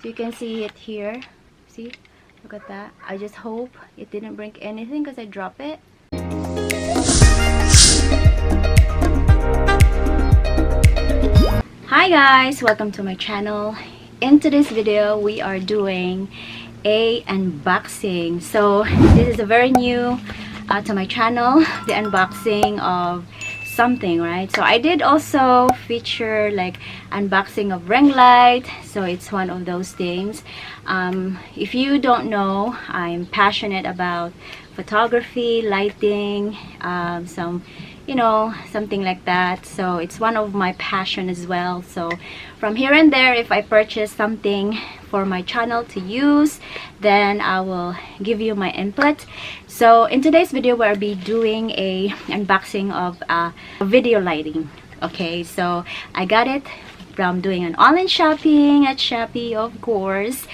You can see it here. See? Look at that. I just hope it didn't break anything because I dropped it. Hi guys! Welcome to my channel. In today's video, we are doing a unboxing. So this is a very new to my channel, the unboxing of something, right? So I did also feature like unboxing of ring light, so it's one of those things. If you don't know, I'm passionate about photography, lighting, something like that. So it's one of my passion as well. So from here and there, if I purchase something for my channel to use, then I will give you my input. So in today's video, we'll be doing a unboxing of video lighting. Okay, so I got it from doing an online shopping at Shopee, of course,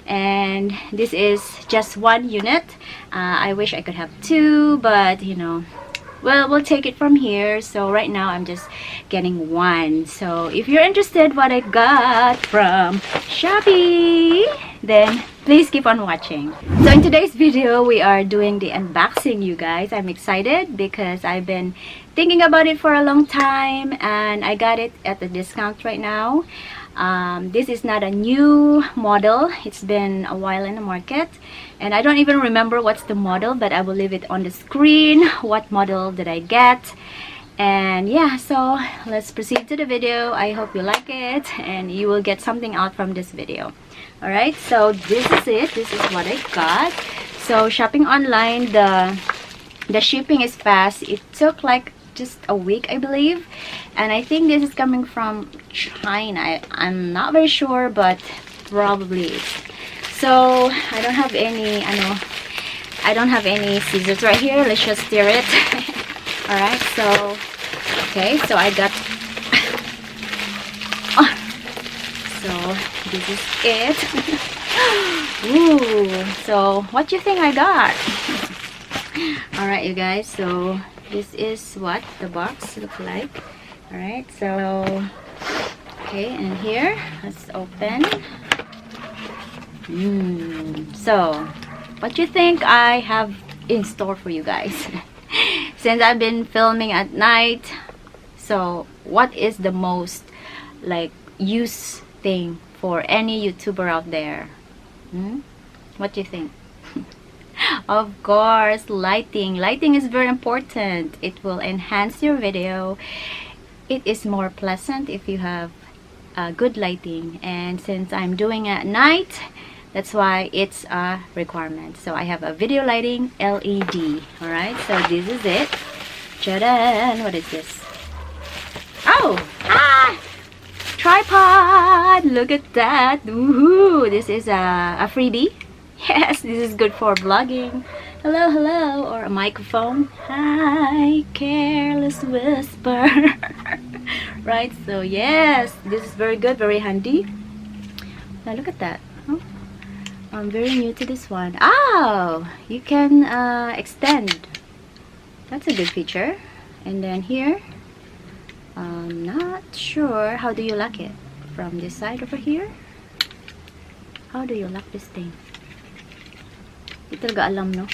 and this is just one unit. I wish I could have two, but you know, well, we'll take it from here. So right now I'm just getting one. So if you're interested what I got from Shopee, then please keep on watching. So in today's video, we are doing the unboxing, you guys. I'm excited because I've been thinking about it for a long time and I got it at the discount right now. This is not a new model. It's been a while in the market and I don't even remember what's the model, but I will leave it on the screen what model did I get. And yeah, so let's proceed to the video. I hope you like it and you will get something out from this video. Alright, so this is it. This is what I got. So shopping online, the shipping is fast. It took like just a week, I believe, and I think this is coming from China. I'm not very sure, but probably. So I don't have any, I don't have any scissors right here. Let's just stir it. All right, so okay, so I got so this is it. Ooh, so what do you think I got? All right, you guys, so this is what the box looks like. All right, so okay, and here, let's open. So what do you think I have in store for you guys? Since I've been filming at night, so what is the most like use thing for any YouTuber out there? What do you think? Of course, lighting. Lighting is very important. It will enhance your video. It is more pleasant if you have good lighting, and since I'm doing it at night, that's why it's a requirement. So I have a video lighting LED. Alright, so this is it. Tadaan! What is this? Oh! Tripod! Look at that! Woohoo! This is a freebie. Yes, this is good for vlogging. Hello, hello, or a microphone. Hi, careless whisper. Right, so yes, this is very good, very handy. Now look at that. Oh, I'm very new to this one. Oh, you can extend. That's a good feature. And then here, I'm not sure. How do you lock it? From this side over here? How do you lock this thing? Hindi talaga alam, no?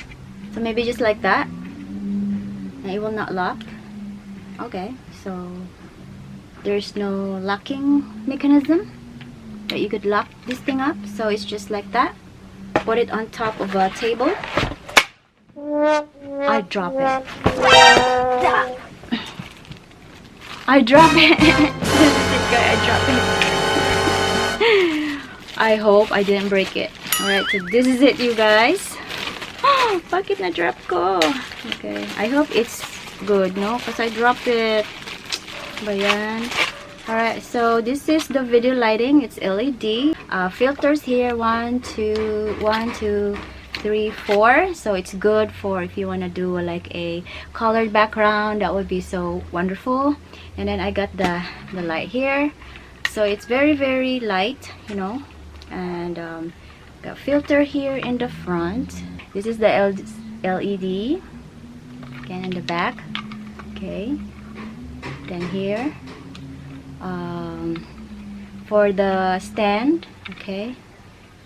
So maybe just like that, and it will not lock. Okay, so there's no locking mechanism that you could lock this thing up. So it's just like that. Put it on top of a table. I drop it. I drop it. I drop it. I hope I didn't break it. Alright, so this is it, you guys. Bakit na-drop ko? Okay, I hope it's good, no? Because I dropped it. Bayan. Alright, so this is the video lighting. It's LED. Filters here, 1, 2, 3, 4. So it's good for if you want to do like a colored background. That would be so wonderful. And then I got the light here. So it's very, very light, you know. And got filter here in the front. This is the LED. Again in the back. Okay. Then here. For the stand. Okay.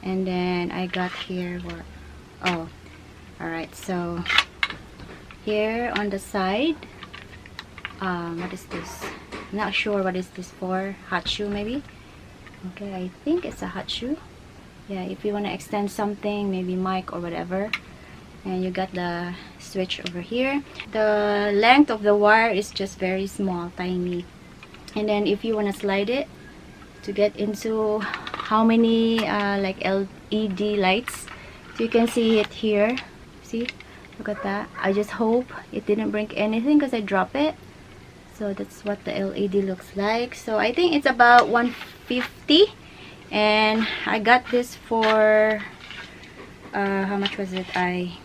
And then I got here what, oh, alright, so here on the side, what is this? Not sure what is this for. Hot shoe maybe. Okay, I think it's a hot shoe. Yeah, if you want to extend something, maybe mic or whatever. And you got the switch over here. The length of the wire is just very small, tiny. And then if you want to slide it to get into how many like LED lights, so you can see it here. See, look at that. I just hope it didn't break anything because I dropped it. So that's what the LED looks like. So I think it's about 150, and I got this for how much was it? I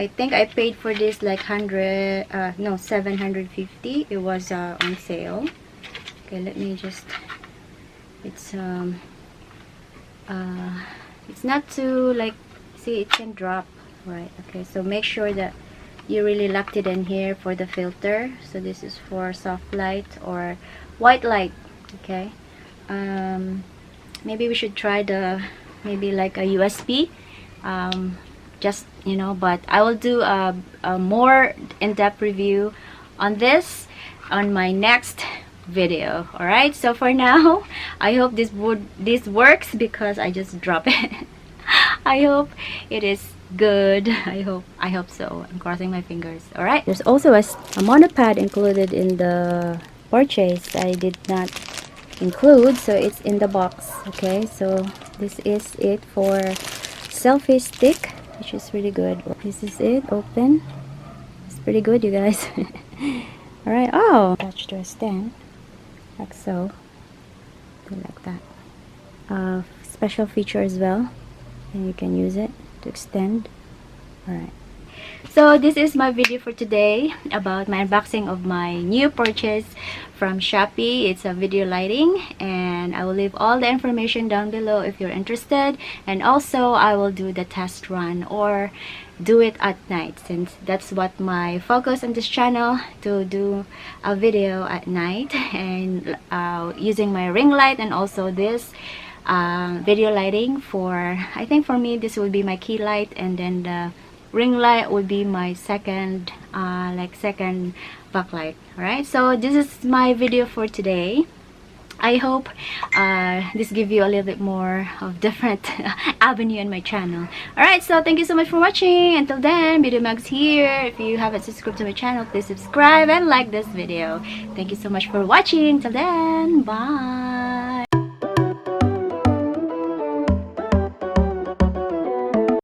think I paid for this like 750. It was on sale. Okay, let me just, it's not too, like, see, it can drop, right? Okay, so make sure that you really locked it in here for the filter. So this is for soft light or white light. Okay, maybe we should try the, maybe like a USB, just, you know, but I will do a more in-depth review on this on my next video. All right, so for now, I hope this works because I just dropped it. I hope it is good. I hope so. I'm crossing my fingers. All right, there's also a monopod included in the purchase. I did not include, so it's in the box. Okay, so this is it for selfie stick, which is really good. This is it, open. It's pretty good, you guys. All right, oh, attached to a stand like so, like that. Special feature as well, and you can use it to extend. All right, so this is my video for today about my unboxing of my new purchase from Shopee. It's a video lighting, and I will leave all the information down below if you're interested. And also I will do the test run or do it at night, since that's what my focus on this channel, to do a video at night, and using my ring light and also this video lighting. For, I think for me this will be my key light, and then the ring light would be my second second backlight. All right, so this is my video for today. I hope this give you a little bit more of different avenue on my channel. Alright, so thank you so much for watching. Until then, beautymagz here. If you haven't subscribed to my channel, please subscribe and like this video. Thank you so much for watching. Till then, bye.